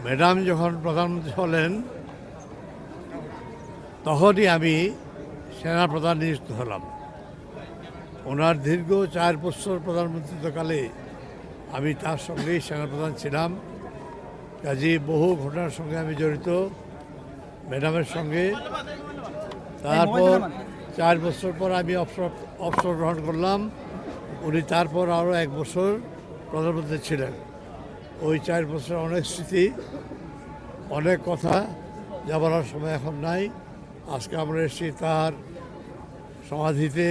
Madam যখন প্রধানমন্ত্রী হলেন তখনই আমি সেনাপ্রধান নিযুক্ত হলাম। ওনার দীর্ঘ 4 বছর প্রধানমন্ত্রীত্বকালে আমি তার সঙ্গেই সেনাপ্রধান ছিলাম। কাজে বহু ঘটনার সঙ্গে আমি জড়িত ম্যাডামের সঙ্গে। তারপর 4 বছর পর আমি অবসর গ্রহণ করলাম। উনি তারপর আরও 1 বছর প্রধানমন্ত্রী ছিলেন। ওই 4 বছর অনেক স্মৃতি, অনেক কথা যা বলার সময় এখন নাই। আজকে আমরা এসেছি তার সমাধিতে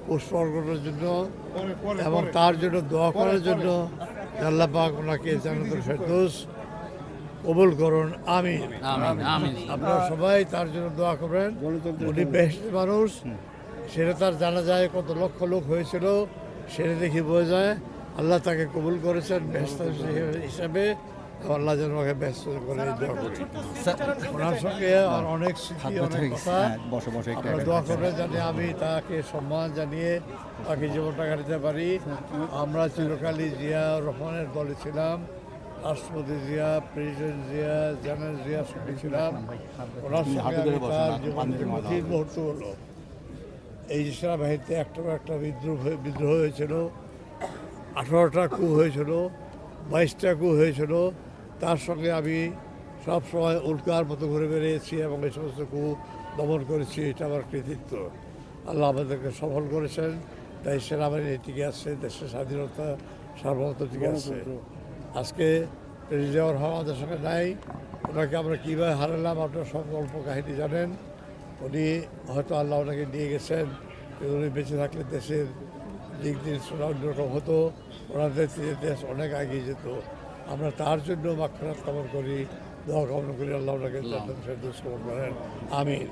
পুষ্প অর্পণের জন্য এবং তার জন্য দোয়া করার জন্য। আল্লাহ পাক ওনাকে জান্নাতুল ফেরদৌস কবুল করুন, আমিন। আপনারা সবাই তার জন্য দোয়া করবেন। উনি বেহেশতের মানুষ, সেটা তার জানা যায় কত লক্ষ লোক হয়েছিল, সেটা দেখে বোঝা যায় আল্লাহ তাকে কবুল করেছেন বেহেশত হিসাবে। আল্লাহ যেন ওকে ব্যস্ত করে দোয়া করি। ওনার সঙ্গে আর অনেক স্মৃতি, অনেক কথা। আপনারা দোয়া করবেন জানি আমি তাকে সম্মান জানিয়ে তাকে জীবনটা কাটাতে পারি। আমরা চিরকালই জিয়া রহমানের দলে ছিলাম। রাষ্ট্রপতি জিয়া, প্রেসিডেন্ট জিয়া, জেনারেল জিয়া সঙ্গে ছিলাম। ওনার সঙ্গে আমি তার জীবনের কঠিন মুহূর্ত হলো এই যে সেনাবাহিনীতে একটা বিদ্রোহ হয়েছিল, 18টা কু হয়েছিল, 22টা কু হয়েছিল। তার সঙ্গে আমি সব সময় উল্কার মতো ঘুরে বেরিয়েছি এবং এই সমস্ত কু দমন করেছি। এটা আমার কৃতিত্ব। আল্লাহ আমাদেরকে সফল করেছেন, তাই সেনাবাহিনী টিকে আছে, দেশের স্বাধীনতা সার্বভৌমত্ব টিকে আছে। আজকে প্রেসিডেন্ট জিয়াউর রহমান আমাদের সঙ্গে নাই। ওনাকে আমরা কীভাবে হারালাম আপনারা সব গল্প কাহিনী জানেন। উনি হয়তো আল্লাহ ওনাকে নিয়ে গেছেন, উনি বেঁচে থাকলে দেশের দিক দিয়ে অন্যরকম হতো। ওনাদের দেশ অনেক এগিয়ে যেত। আমরা তার জন্য মাগফিরাত কামনা করি, দোয়া কামনা করি। আল্লাহ ওনাকে জান্নাতুল ফেরদৌস কবুল করেন, আমিন।